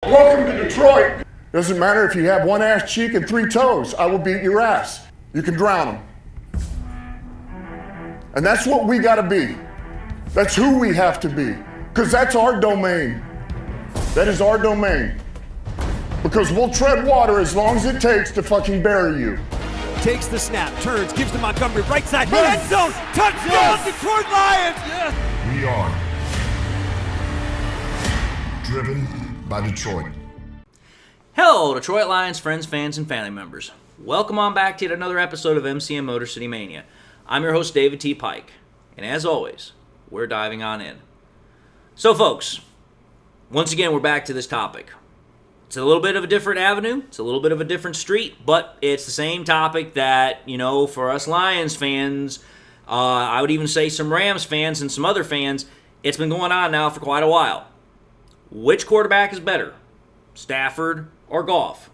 Welcome to Detroit. Doesn't matter if you have one ass cheek and 3 toes. I will beat your ass. You can drown them. And that's what we gotta be. That's who we have to be. Because that's our domain. That is our domain. Because we'll tread water as long as it takes to fucking bury you. Takes the snap, turns, gives to Montgomery, right side, end zone, touchdown, Detroit Lions! Yes. We are driven by Detroit. Hello, Detroit Lions friends, fans, and family members. Welcome on back to yet another episode of MCM Motor City Mania. I'm your host, David T. Pike, and as always, we're diving on in. So, folks, once again, we're back to this topic. It's a little bit of a different avenue. It's a little bit of a different street, but it's the same topic that, for us Lions fans, I would even say some Rams fans and some other fans, it's been going on now for quite a while. Which quarterback is better, Stafford or Goff?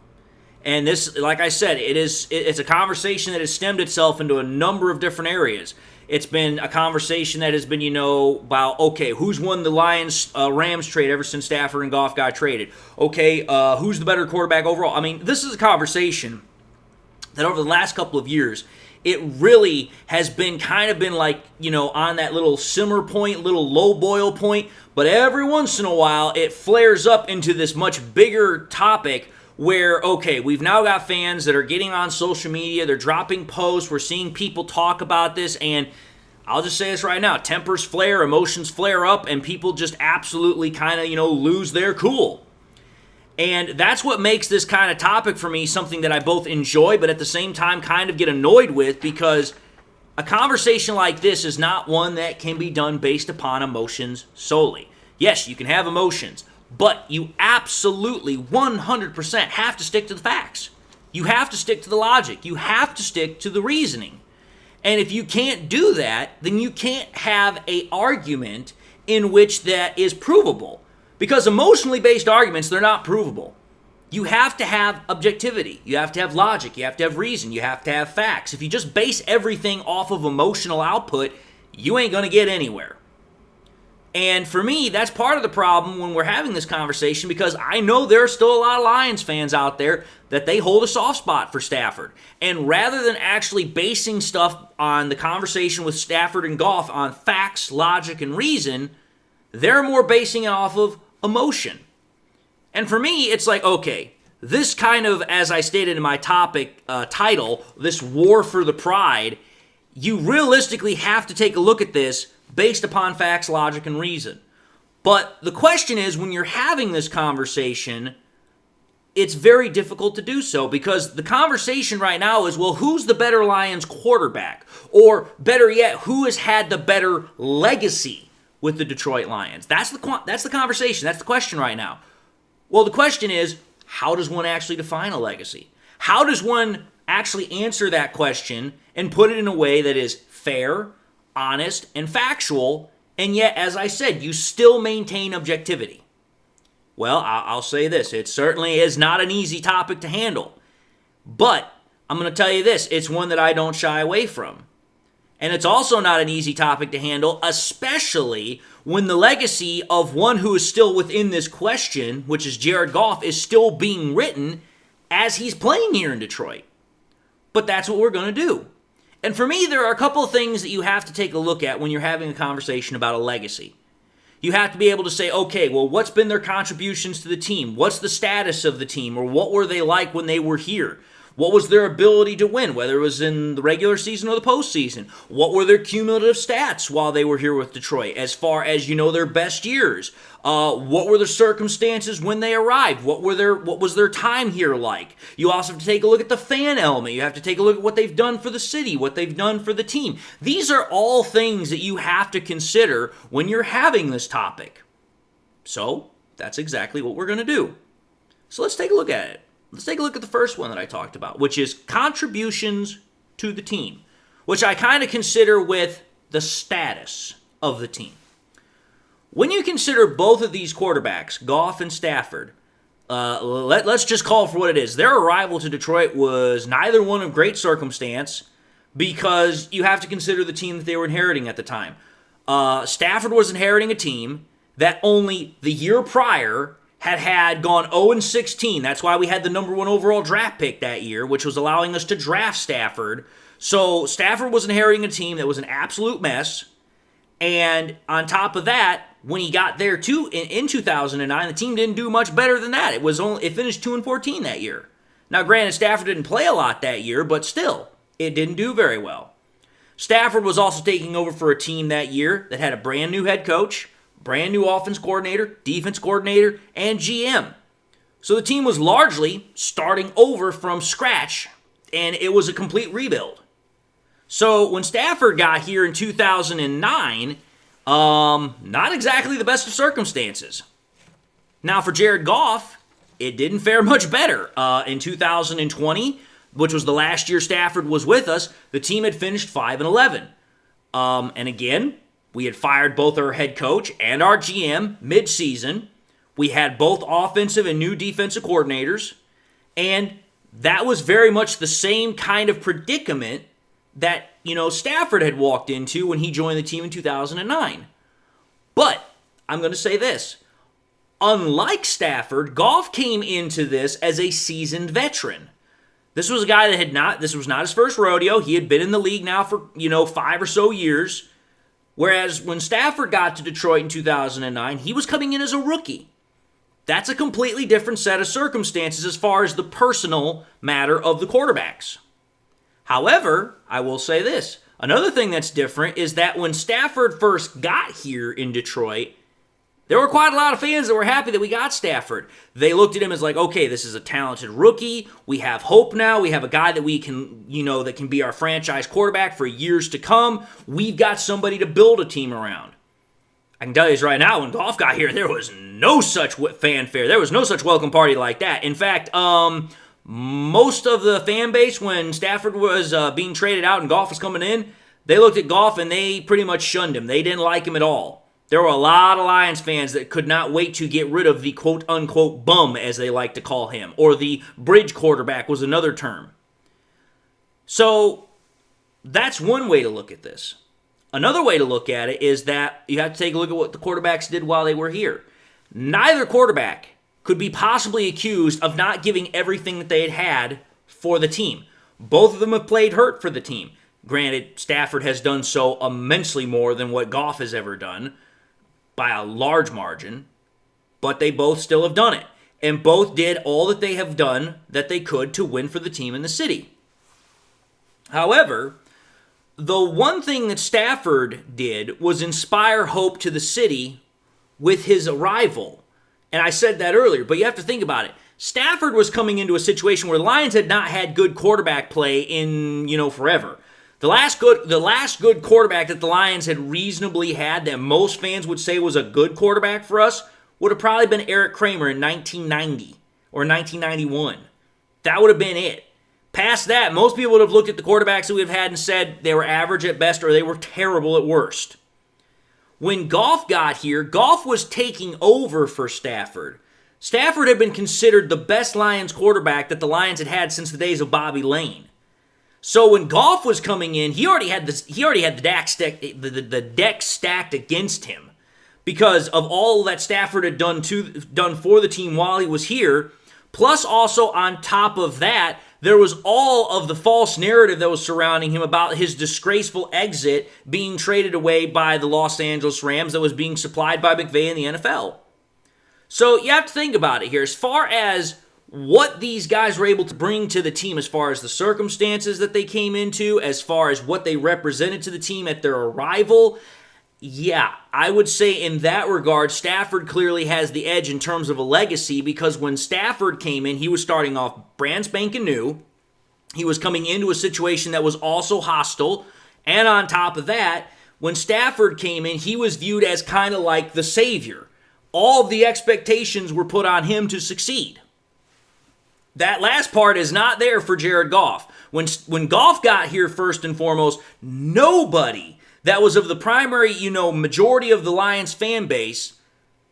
And this, like I said, it's a conversation that has stemmed itself into a number of different areas. It's been a conversation that has been, about, okay, who's won the Lions-Rams trade ever since Stafford and Goff got traded? Okay, who's the better quarterback overall? I mean, this is a conversation that over the last couple of years, it really has been like, on that little simmer point, little low boil point. But every once in a while, it flares up into this much bigger topic where, okay, we've now got fans that are getting on social media, they're dropping posts, we're seeing people talk about this, and I'll just say this right now, tempers flare, emotions flare up, and people just absolutely lose their cool. And that's what makes this kind of topic for me something that I both enjoy, but at the same time kind of get annoyed with, because a conversation like this is not one that can be done based upon emotions solely. Yes, you can have emotions, but you absolutely 100% have to stick to the facts. You have to stick to the logic. You have to stick to the reasoning. And if you can't do that, then you can't have an argument in which that is provable. Because emotionally based arguments, they're not provable. You have to have objectivity. You have to have logic. You have to have reason. You have to have facts. If you just base everything off of emotional output, you ain't going to get anywhere. And for me, that's part of the problem when we're having this conversation, because I know there are still a lot of Lions fans out there that they hold a soft spot for Stafford. And rather than actually basing stuff on the conversation with Stafford and Goff on facts, logic, and reason, they're more basing it off of emotion. And for me, it's like, okay, this kind of, as I stated in my topic title, this war for the pride, you realistically have to take a look at this based upon facts, logic, and reason. But the question is, when you're having this conversation, it's very difficult to do so, because the conversation right now is, well, who's the better Lions quarterback? Or better yet, who has had the better legacy with the Detroit Lions? That's the conversation. That's the question right now. Well, the question is, how does one actually define a legacy? How does one actually answer that question and put it in a way that is fair, honest, and factual, and yet, as I said, you still maintain objectivity? Well, I'll say this. It certainly is not an easy topic to handle. But I'm going to tell you this. It's one that I don't shy away from. And it's also not an easy topic to handle, especially when the legacy of one who is still within this question, which is Jared Goff, is still being written as he's playing here in Detroit. But that's what we're going to do. And for me, there are a couple of things that you have to take a look at when you're having a conversation about a legacy. You have to be able to say, okay, well, what's been their contributions to the team? What's the status of the team? Or what were they like when they were here? What was their ability to win, whether it was in the regular season or the postseason? What were their cumulative stats while they were here with Detroit, as far as, their best years? What were the circumstances when they arrived? What was their time here like? You also have to take a look at the fan element. You have to take a look at what they've done for the city, what they've done for the team. These are all things that you have to consider when you're having this topic. So that's exactly what we're going to do. So let's take a look at it. Let's take a look at the first one that I talked about, which is contributions to the team, which I kind of consider with the status of the team. When you consider both of these quarterbacks, Goff and Stafford, let's just call it for what it is. Their arrival to Detroit was neither one of great circumstance, because you have to consider the team that they were inheriting at the time. Stafford was inheriting a team that only the year prior had gone 0-16. That's why we had the number 1 overall draft pick that year, which was allowing us to draft Stafford. So Stafford was inheriting a team that was an absolute mess. And on top of that, when he got there too in 2009, the team didn't do much better than that. It finished 2-14 that year. Now, granted, Stafford didn't play a lot that year, but still, it didn't do very well. Stafford was also taking over for a team that year that had a brand new head coach, brand new offense coordinator, defense coordinator, and GM. So the team was largely starting over from scratch, and it was a complete rebuild. So when Stafford got here in 2009, not exactly the best of circumstances. Now for Jared Goff, it didn't fare much better. In 2020, which was the last year Stafford was with us, the team had finished 5-11. And again, we had fired both our head coach and our GM mid-season. We had both offensive and new defensive coordinators. And that was very much the same kind of predicament that, Stafford had walked into when he joined the team in 2009. But I'm going to say this. Unlike Stafford, Goff came into this as a seasoned veteran. This was a guy that this was not his first rodeo. He had been in the league now for, 5 or so years. Whereas when Stafford got to Detroit in 2009, he was coming in as a rookie. That's a completely different set of circumstances as far as the personal matter of the quarterbacks. However, I will say this. Another thing that's different is that when Stafford first got here in Detroit, there were quite a lot of fans that were happy that we got Stafford. They looked at him as like, okay, this is a talented rookie. We have hope now. We have a guy that we can, that can be our franchise quarterback for years to come. We've got somebody to build a team around. I can tell you this right now, when Goff got here, there was no such fanfare. There was no such welcome party like that. In fact, most of the fan base, when Stafford was being traded out and Goff was coming in, they looked at Goff and they pretty much shunned him. They didn't like him at all. There were a lot of Lions fans that could not wait to get rid of the quote-unquote bum, as they like to call him, or the bridge quarterback was another term. So that's one way to look at this. Another way to look at it is that you have to take a look at what the quarterbacks did while they were here. Neither quarterback could be possibly accused of not giving everything that they had for the team. Both of them have played hurt for the team. Granted, Stafford has done so immensely more than what Goff has ever done, by a large margin, but they both still have done it. And both did all that they have done that they could to win for the team in the city. However, the one thing that Stafford did was inspire hope to the city with his arrival. And I said that earlier, but you have to think about it. Stafford was coming into a situation where the Lions had not had good quarterback play in, forever. The last good quarterback that the Lions had reasonably had that most fans would say was a good quarterback for us would have probably been Eric Kramer in 1990 or 1991. That would have been it. Past that, most people would have looked at the quarterbacks that we've had and said they were average at best or they were terrible at worst. When Goff got here, Goff was taking over for Stafford. Stafford had been considered the best Lions quarterback that the Lions had had since the days of Bobby Lane. So when Goff was coming in, he already had the deck stacked against him because of all that Stafford had done for the team while he was here. Plus, also on top of that, there was all of the false narrative that was surrounding him about his disgraceful exit being traded away by the Los Angeles Rams that was being supplied by McVay in the NFL. So you have to think about it here. As far as what these guys were able to bring to the team, as far as the circumstances that they came into, as far as what they represented to the team at their arrival, yeah, I would say in that regard, Stafford clearly has the edge in terms of a legacy because when Stafford came in, he was starting off brand spanking new. He was coming into a situation that was also hostile. And on top of that, when Stafford came in, he was viewed as kind of like the savior. All of the expectations were put on him to succeed. That last part is not there for Jared Goff. When Goff got here, first and foremost, nobody that was of the primary, majority of the Lions fan base,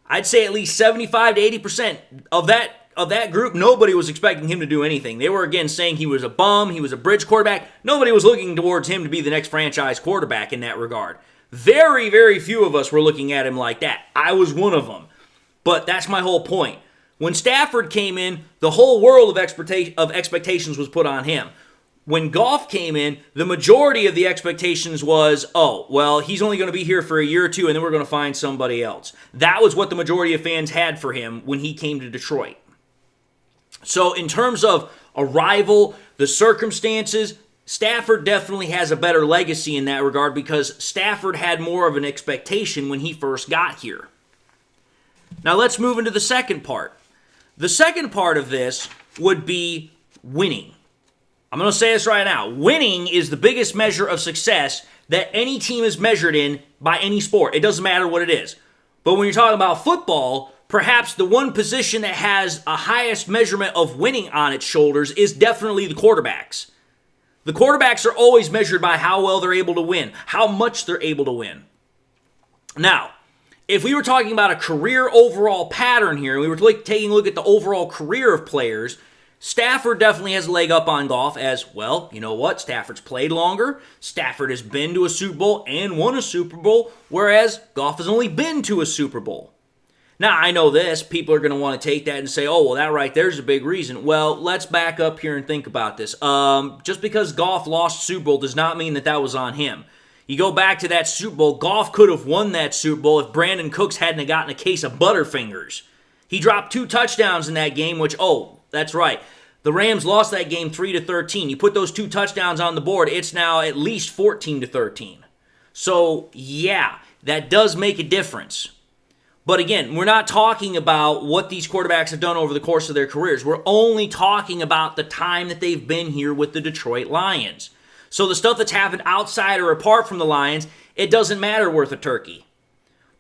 I'd say at least 75 to 80% of that group, nobody was expecting him to do anything. They were, again, saying he was a bum, he was a bridge quarterback. Nobody was looking towards him to be the next franchise quarterback in that regard. Very, very few of us were looking at him like that. I was one of them. But that's my whole point. When Stafford came in, the whole world of expectations was put on him. When Goff came in, the majority of the expectations was, oh, well, he's only going to be here for a year or two, and then we're going to find somebody else. That was what the majority of fans had for him when he came to Detroit. So in terms of arrival, the circumstances, Stafford definitely has a better legacy in that regard because Stafford had more of an expectation when he first got here. Now let's move into the second part. The second part of this would be winning. I'm going to say this right now. Winning is the biggest measure of success that any team is measured in by any sport. It doesn't matter what it is. But when you're talking about football, perhaps the one position that has a highest measurement of winning on its shoulders is definitely the quarterbacks. The quarterbacks are always measured by how well they're able to win, how much they're able to win. Now, if we were talking about a career overall pattern here, and we were taking a look at the overall career of players, Stafford definitely has a leg up on Goff as, well, you know what? Stafford's played longer. Stafford has been to a Super Bowl and won a Super Bowl, whereas Goff has only been to a Super Bowl. Now, I know this. People are going to want to take that and say, oh, well, that right there's a big reason. Well, let's back up here and think about this. Just because Goff lost Super Bowl does not mean that that was on him. You go back to that Super Bowl, Goff could have won that Super Bowl if Brandon Cooks hadn't gotten a case of Butterfingers. He dropped 2 touchdowns in that game, which, that's right. The Rams lost that game 3-13. You put those 2 touchdowns on the board, it's now at least 14-13. So, yeah, that does make a difference. But again, we're not talking about what these quarterbacks have done over the course of their careers. We're only talking about the time that they've been here with the Detroit Lions. So the stuff that's happened outside or apart from the Lions, it doesn't matter worth a turkey.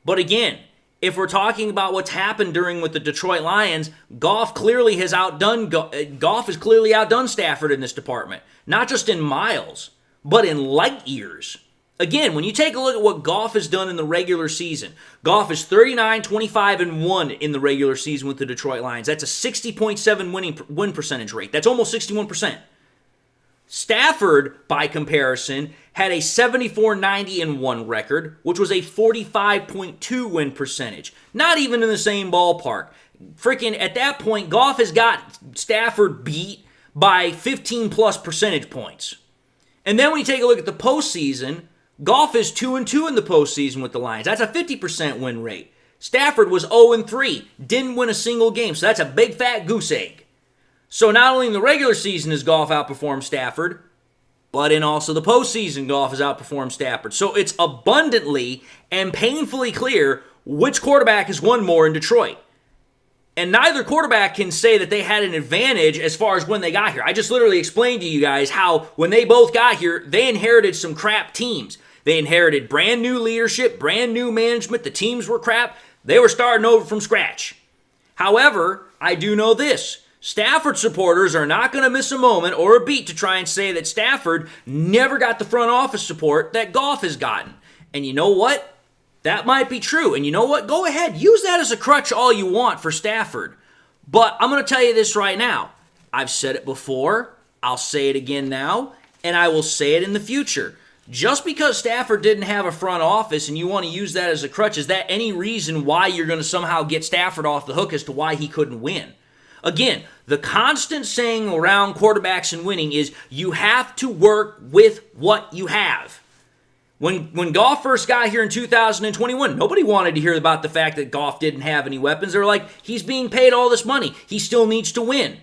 But again, if we're talking about what's happened with the Detroit Lions, Goff has clearly outdone Stafford in this department. Not just in miles, but in light years. Again, when you take a look at what Goff has done in the regular season, Goff is 39-25-1 in the regular season with the Detroit Lions. That's a 60.7 win percentage rate. That's almost 61%. Stafford, by comparison, had a 74-90-1 record, which was a 45.2 win percentage. Not even in the same ballpark. Freaking, at that point, Goff has got Stafford beat by 15-plus percentage points. And then when you take a look at the postseason, Goff is 2-2 in the postseason with the Lions. That's a 50% win rate. Stafford was 0-3, didn't win a single game, so that's a big fat goose egg. So not only in the regular season has Goff outperformed Stafford, but in also the postseason, Goff has outperformed Stafford. So it's abundantly and painfully clear which quarterback has won more in Detroit. And neither quarterback can say that they had an advantage as far as when they got here. I just literally explained to you guys how when they both got here, they inherited some crap teams. They inherited brand new leadership, brand new management. The teams were crap. They were starting over from scratch. However, I do know this. Stafford supporters are not going to miss a moment or a beat to try and say that Stafford never got the front office support that Goff has gotten. And you know what? That might be true. And you know what? Go ahead. Use that as a crutch all you want for Stafford. But I'm going to tell you this right now. I've said it before. I'll say it again now. And I will say it in the future. Just because Stafford didn't have a front office and you want to use that as a crutch, is that any reason why you're going to somehow get Stafford off the hook as to why he couldn't win? Again, the constant saying around quarterbacks and winning is you have to work with what you have. When Goff first got here in 2021, nobody wanted to hear about the fact that Goff didn't have any weapons. They were like, he's being paid all this money. He still needs to win.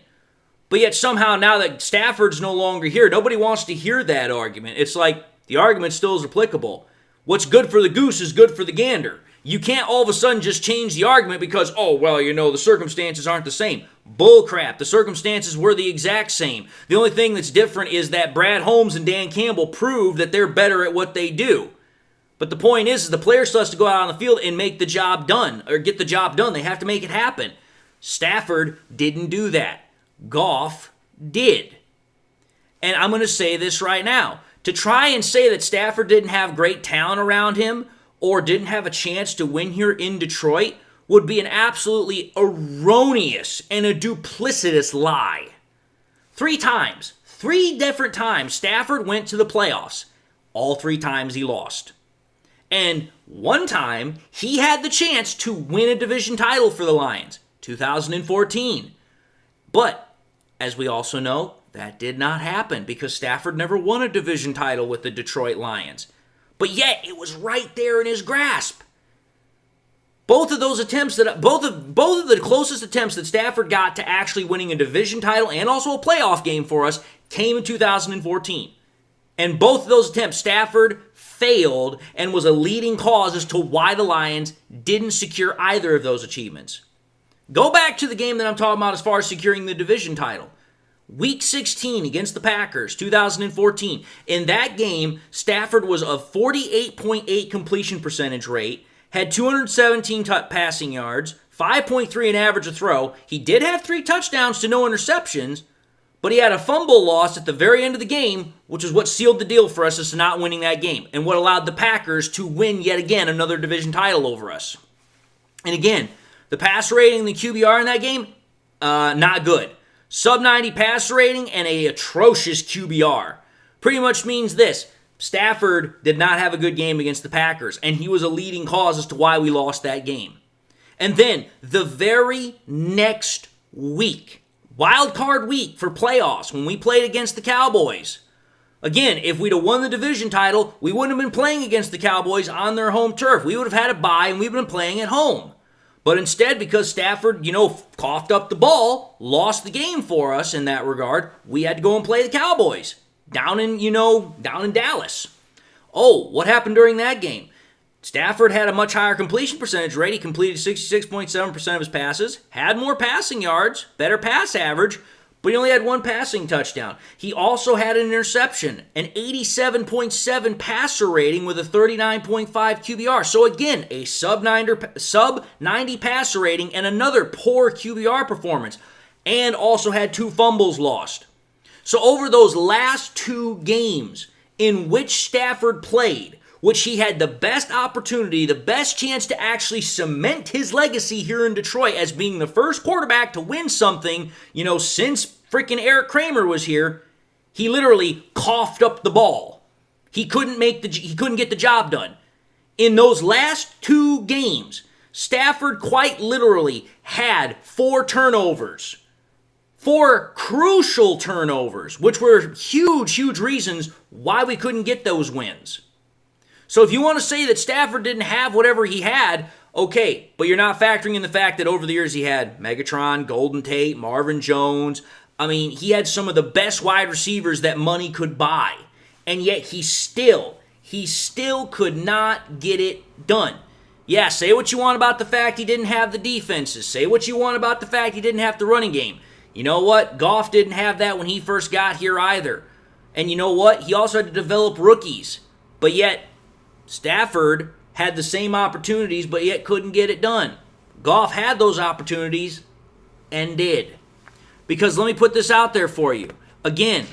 But yet somehow now that Stafford's no longer here, nobody wants to hear that argument. It's like the argument still is applicable. What's good for the goose is good for the gander. You can't all of a sudden just change the argument because, the circumstances aren't the same. Bullcrap. The circumstances were the exact same. The only thing that's different is that Brad Holmes and Dan Campbell proved that they're better at what they do. But the point is the player still has to go out on the field and make the job done, or get the job done. They have to make it happen. Stafford didn't do that. Goff did. And I'm going to say this right now. To try and say that Stafford didn't have great talent around him or didn't have a chance to win here in Detroit would be an absolutely erroneous and a duplicitous lie. 3 different times, Stafford went to the playoffs. All 3 times he lost. And one time, he had the chance to win a division title for the Lions. 2014. But, as we also know, that did not happen because Stafford never won a division title with the Detroit Lions. But yet, it was right there in his grasp. Both of those attempts both of the closest attempts that Stafford got to actually winning a division title and also a playoff game for us came in 2014. And both of those attempts, Stafford failed and was a leading cause as to why the Lions didn't secure either of those achievements. Go back to the game that I'm talking about as far as securing the division title. Week 16 against the Packers, 2014. In that game, Stafford was a 48.8 completion percentage rate, had 217 passing yards, 5.3 in average a throw. He did have 3 touchdowns to no interceptions, but he had a fumble loss at the very end of the game, which is what sealed the deal for us as to not winning that game, and what allowed the Packers to win yet again another division title over us. And again, the passer rating and the QBR in that game, not good. Sub-90 passer rating and a atrocious QBR. Pretty much means this: Stafford did not have a good game against the Packers, and he was a leading cause as to why we lost that game. And then, the very next week, wild card week for playoffs, when we played against the Cowboys. Again, if we'd have won the division title, we wouldn't have been playing against the Cowboys on their home turf. We would have had a bye, and we'd been playing at home. But instead, because Stafford, coughed up the ball, lost the game for us in that regard, we had to go and play the Cowboys down in Dallas. Oh, what happened during that game? Stafford had a much higher completion percentage rate. He completed 66.7% of his passes, had more passing yards, better pass average, but he only had 1 passing touchdown. He also had an interception, an 87.7 passer rating with a 39.5 QBR. So again, a sub-90 passer rating and another poor QBR performance, and also had 2 fumbles lost. So over those last 2 games in which Stafford played, which he had the best opportunity, the best chance to actually cement his legacy here in Detroit as being the first quarterback to win something, since freaking Eric Kramer was here, he literally coughed up the ball. He couldn't get the job done. In those last 2 games, Stafford quite literally had 4 turnovers. 4 crucial turnovers, which were huge reasons why we couldn't get those wins. So if you want to say that Stafford didn't have whatever he had, okay, but you're not factoring in the fact that over the years he had Megatron, Golden Tate, Marvin Jones. I mean, he had some of the best wide receivers that money could buy. And yet he still could not get it done. Yeah, say what you want about the fact he didn't have the defenses. Say what you want about the fact he didn't have the running game. You know what? Goff didn't have that when he first got here either. And you know what? He also had to develop rookies. But yet, Stafford had the same opportunities, but yet couldn't get it done. Goff had those opportunities and did. Because let me put this out there for you. Again,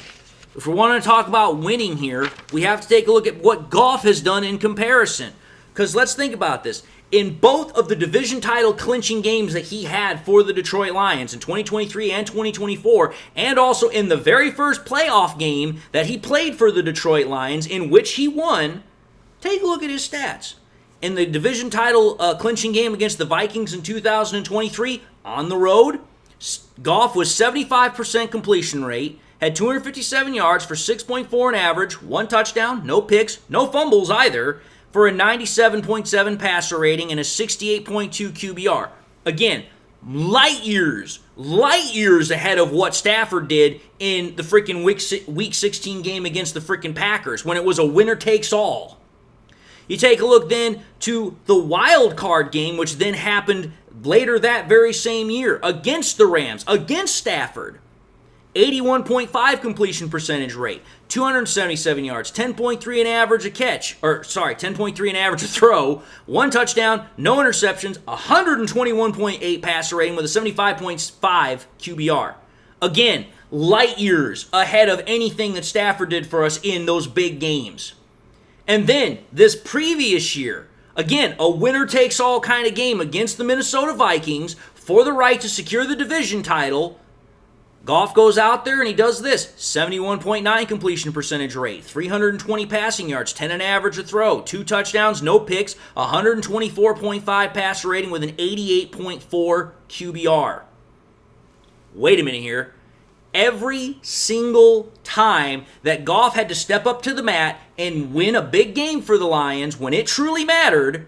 if we want to talk about winning here, we have to take a look at what Goff has done in comparison. Because let's think about this. In both of the division title clinching games that he had for the Detroit Lions in 2023 and 2024, and also in the very first playoff game that he played for the Detroit Lions, in which he won, take a look at his stats. In the division title clinching game against the Vikings in 2023, on the road, Goff was 75% completion rate, had 257 yards for 6.4 in average, 1 touchdown, no picks, no fumbles either, for a 97.7 passer rating and a 68.2 QBR. Again, light years ahead of what Stafford did in the freaking Week 16 game against the freaking Packers when it was a winner takes all. You take a look then to the wild card game, which then happened later that very same year against the Rams, against Stafford. 81.5 completion percentage rate, 277 yards, 10.3 in average a catch, 10.3 in average a throw, 1 touchdown, no interceptions, 121.8 passer rating with a 75.5 QBR. Again, light years ahead of anything that Stafford did for us in those big games. And then, this previous year, again, a winner-takes-all kind of game against the Minnesota Vikings for the right to secure the division title. Goff goes out there and he does this. 71.9 completion percentage rate, 320 passing yards, 10 an average a throw, 2 touchdowns, no picks, 124.5 passer rating with an 88.4 QBR. Wait a minute here. Every single time that Goff had to step up to the mat and win a big game for the Lions when it truly mattered,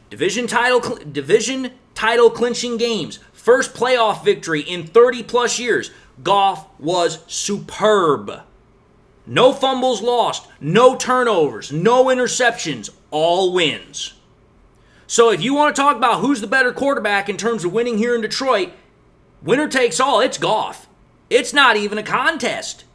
division title clinching games, first playoff victory in 30-plus years, Goff was superb. No fumbles lost, no turnovers, no interceptions, all wins. So if you want to talk about who's the better quarterback in terms of winning here in Detroit, winner takes all, it's Goff. It's not even a contest.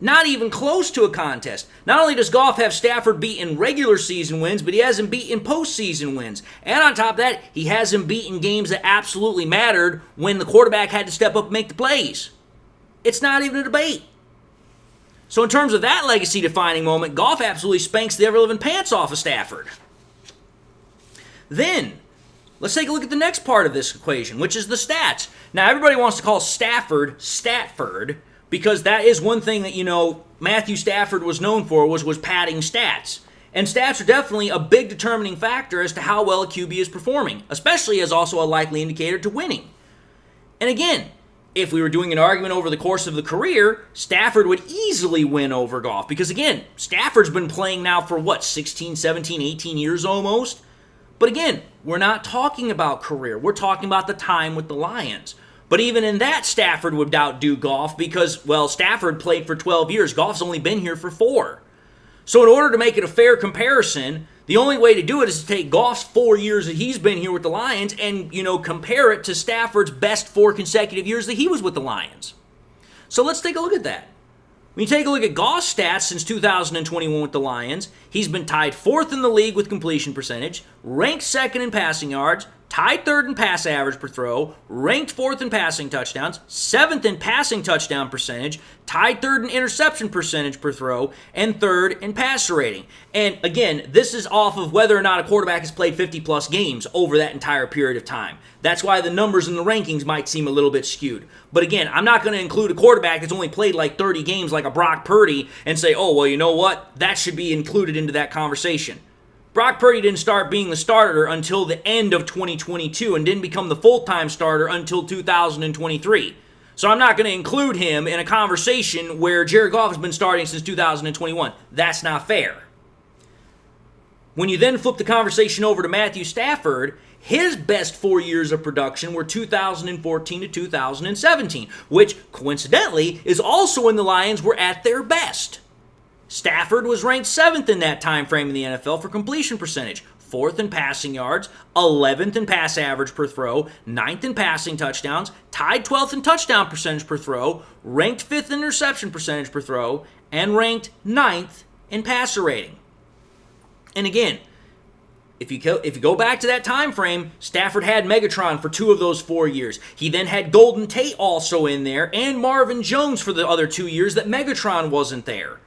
Not even close to a contest. Not only does Goff have Stafford beat in regular season wins, but he has him beat in postseason wins. And on top of that, he has him beat in games that absolutely mattered when the quarterback had to step up and make the plays. It's not even a debate. So in terms of that legacy-defining moment, Goff absolutely spanks the ever-living pants off of Stafford. Then, let's take a look at the next part of this equation, which is the stats. Now, everybody wants to call Stafford Statford, because that is one thing that, Matthew Stafford was known for was padding stats. And stats are definitely a big determining factor as to how well a QB is performing, especially as also a likely indicator to winning. And again, if we were doing an argument over the course of the career, Stafford would easily win over Goff. Because again, Stafford's been playing now for 16, 17, 18 years almost? But again, we're not talking about career. We're talking about the time with the Lions. But even in that, Stafford would outdo Goff because, Stafford played for 12 years. Goff's only been here for 4. So in order to make it a fair comparison, the only way to do it is to take Goff's 4 years that he's been here with the Lions and, compare it to Stafford's best 4 consecutive years that he was with the Lions. So let's take a look at that. When you take a look at Goff's stats since 2021 with the Lions, he's been tied 4th in the league with completion percentage, ranked 2nd in passing yards, tied 3rd in pass average per throw, ranked 4th in passing touchdowns, 7th in passing touchdown percentage, tied 3rd in interception percentage per throw, and 3rd in passer rating. And again, this is off of whether or not a quarterback has played 50-plus games over that entire period of time. That's why the numbers in the rankings might seem a little bit skewed. But again, I'm not going to include a quarterback that's only played like 30 games like a Brock Purdy and say, you know what? That should be included into that conversation. Brock Purdy didn't start being the starter until the end of 2022 and didn't become the full-time starter until 2023. So I'm not going to include him in a conversation where Jared Goff has been starting since 2021. That's not fair. When you then flip the conversation over to Matthew Stafford, his best 4 years of production were 2014 to 2017, which coincidentally is also when the Lions were at their best. Stafford was ranked 7th in that time frame in the NFL for completion percentage, 4th in passing yards, 11th in pass average per throw, 9th in passing touchdowns, tied 12th in touchdown percentage per throw, ranked 5th in interception percentage per throw, and ranked 9th in passer rating. And again, if you go back to that time frame, Stafford had Megatron for 2 of those 4 years. He then had Golden Tate also in there, and Marvin Jones for the other 2 years that Megatron wasn't there.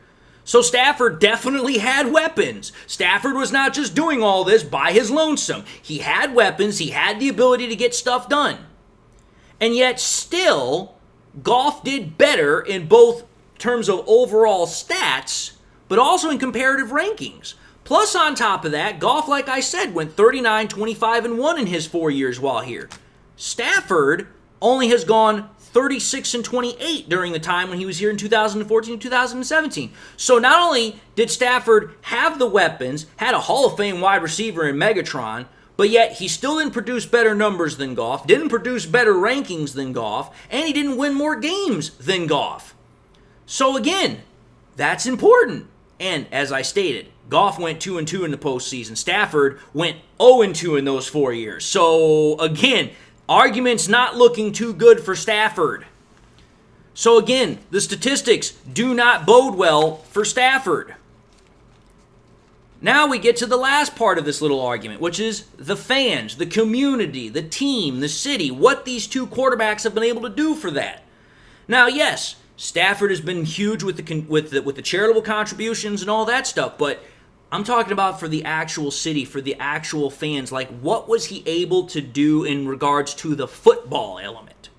So Stafford definitely had weapons. Stafford was not just doing all this by his lonesome. He had weapons. He had the ability to get stuff done. And yet still, Goff did better in both terms of overall stats, but also in comparative rankings. Plus, on top of that, Goff, like I said, went 39, 25, and 1 in his 4 years while here. Stafford only has gone 36 and 28 during the time when he was here in 2014 and 2017. So not only did Stafford have the weapons, had a Hall of Fame wide receiver in Megatron, but yet he still didn't produce better numbers than Goff, didn't produce better rankings than Goff, and he didn't win more games than Goff. So again, that's important. And as I stated, Goff went 2-2 in the postseason. Stafford went 0-2 in those 4 years. So again, argument's not looking too good for Stafford. So again, the statistics do not bode well for Stafford. Now we get to the last part of this little argument, which is the fans, the community, the team, the city, what these 2 quarterbacks have been able to do for that. Now, yes, Stafford has been huge with the charitable contributions and all that stuff, but I'm talking about for the actual city, for the actual fans. Like, what was he able to do in regards to the football element?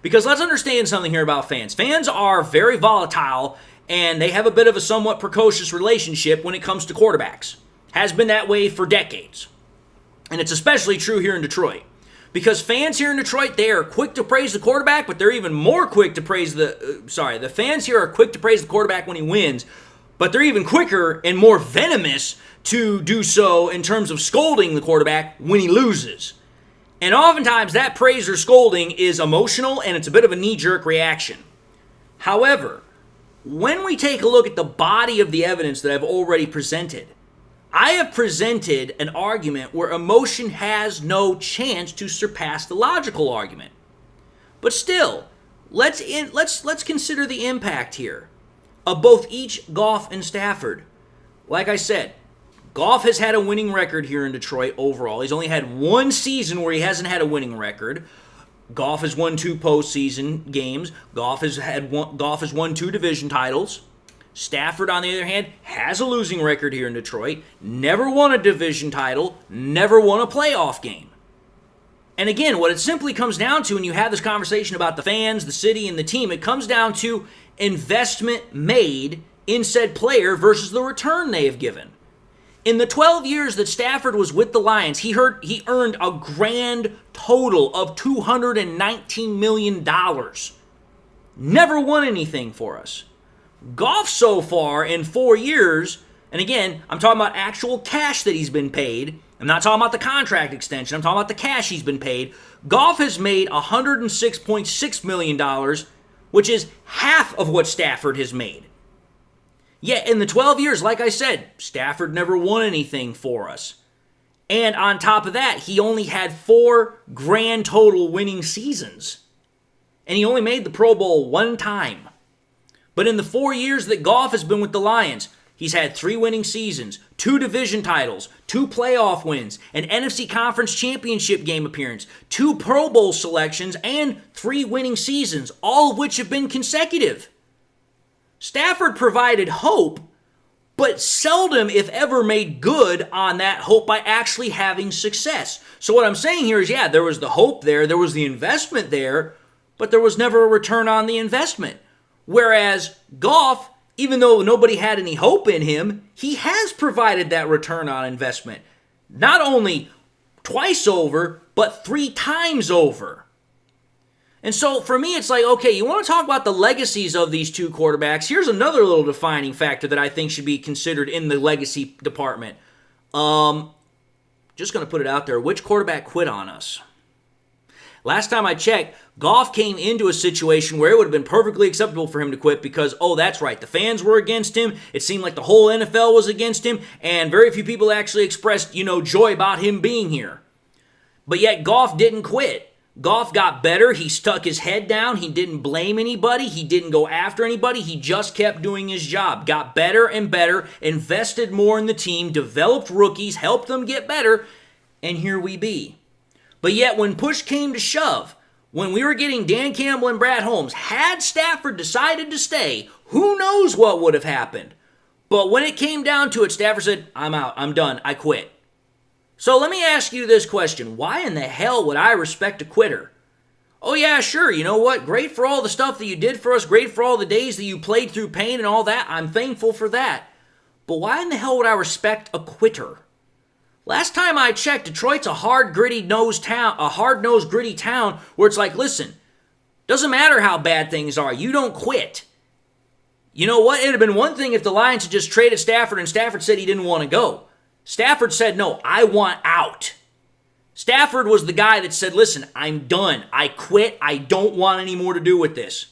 Because let's understand something here about fans. Fans are very volatile, and they have a bit of a somewhat precocious relationship when it comes to quarterbacks. Has been that way for decades. And it's especially true here in Detroit. Because fans here in Detroit, they are quick to praise the quarterback, but they're even more quick to praise the fans here are quick to praise the quarterback when he wins, but they're even quicker and more venomous to do so in terms of scolding the quarterback when he loses. And oftentimes that praise or scolding is emotional and it's a bit of a knee-jerk reaction. However, when we take a look at the body of the evidence that I've already presented, I have presented an argument where emotion has no chance to surpass the logical argument. But still, let's consider the impact here of both each Goff and Stafford. Like I said, Goff has had a winning record here in Detroit overall. He's only had one season where he hasn't had a winning record. Goff has won 2 postseason games. Goff has won 2 division titles. Stafford, on the other hand, has a losing record here in Detroit. Never won a division title. Never won a playoff game. And again, what it simply comes down to when you have this conversation about the fans, the city, and the team, it comes down to investment made in said player versus the return they have given. In the 12 years that Stafford was with the Lions, he earned a grand total of $219 million. Never won anything for us. Goff so far in 4 years, and again, I'm talking about actual cash that he's been paid. I'm not talking about the contract extension. I'm talking about the cash he's been paid. Goff has made $106.6 million, which is half of what Stafford has made. Yet in the 12 years, like I said, Stafford never won anything for us. And on top of that, he only had 4 grand total winning seasons. And he only made the Pro Bowl 1 time. But in the 4 years that Goff has been with the Lions, he's had 3 winning seasons, 2 division titles, 2 playoff wins, an NFC Conference Championship game appearance, 2 Pro Bowl selections, and 3 winning seasons, all of which have been consecutive. Stafford provided hope, but seldom, if ever, made good on that hope by actually having success. So what I'm saying here is, yeah, there was the hope there was the investment there, but there was never a return on the investment. Whereas Goff, even though nobody had any hope in him, he has provided that return on investment. Not only twice over, but 3 times over. And so for me, it's like, okay, you want to talk about the legacies of these 2 quarterbacks. Here's another little defining factor that I think should be considered in the legacy department. Just going to put it out there. Which quarterback quit on us? Last time I checked, Goff came into a situation where it would have been perfectly acceptable for him to quit because, oh, that's right, the fans were against him. It seemed like the whole NFL was against him, and very few people actually expressed, joy about him being here. But yet Goff didn't quit. Goff got better. He stuck his head down. He didn't blame anybody. He didn't go after anybody. He just kept doing his job. Got better and better, invested more in the team, developed rookies, helped them get better, and here we be. But yet when push came to shove, when we were getting Dan Campbell and Brad Holmes, had Stafford decided to stay, who knows what would have happened. But when it came down to it, Stafford said, I'm out, I'm done, I quit. So let me ask you this question. Why in the hell would I respect a quitter? Oh yeah, sure, you know what? Great for all the stuff that you did for us. Great for all the days that you played through pain and all that. I'm thankful for that. But why in the hell would I respect a quitter? Last time I checked, Detroit's a hard-nosed, gritty town where it's like, listen, doesn't matter how bad things are, you don't quit. You know what? It'd have been one thing if the Lions had just traded Stafford and Stafford said he didn't want to go. Stafford said, no, I want out. Stafford was the guy that said, listen, I'm done. I quit. I don't want any more to do with this.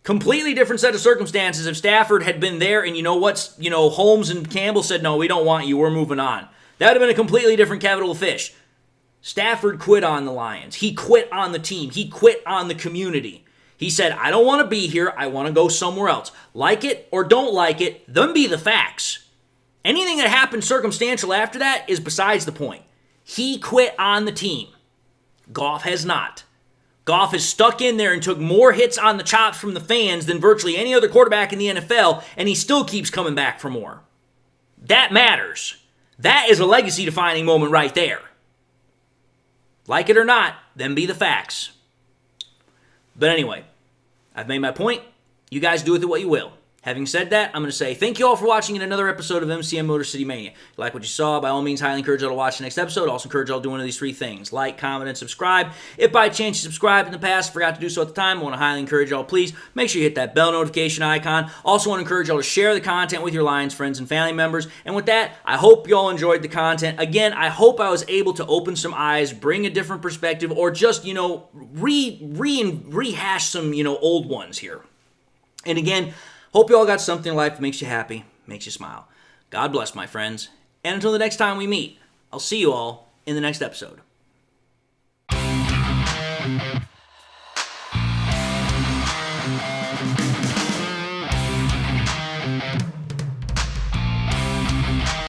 Completely different set of circumstances if Stafford had been there and Holmes and Campbell said, no, we don't want you. We're moving on. That would have been a completely different kettle of fish. Stafford quit on the Lions. He quit on the team. He quit on the community. He said, I don't want to be here. I want to go somewhere else. Like it or don't like it, them be the facts. Anything that happened circumstantial after that is besides the point. He quit on the team. Goff has not. Goff has stuck in there and took more hits on the chops from the fans than virtually any other quarterback in the NFL, and he still keeps coming back for more. That matters. That is a legacy-defining moment right there. Like it or not, them be the facts. But anyway, I've made my point. You guys do with it what you will. Having said that, I'm going to say thank you all for watching in another episode of MCM Motor City Mania. If you like what you saw, by all means, highly encourage you all to watch the next episode. Also encourage you all to do one of these three things. Like, comment, and subscribe. If by chance you subscribed in the past, forgot to do so at the time, I want to highly encourage you all, please make sure you hit that bell notification icon. Also want to encourage you all to share the content with your Lions friends and family members. And with that, I hope you all enjoyed the content. Again, I hope I was able to open some eyes, bring a different perspective, or just, rehash some, old ones here. And again, hope you all got something in life that makes you happy, makes you smile. God bless, my friends. And until the next time we meet, I'll see you all in the next episode.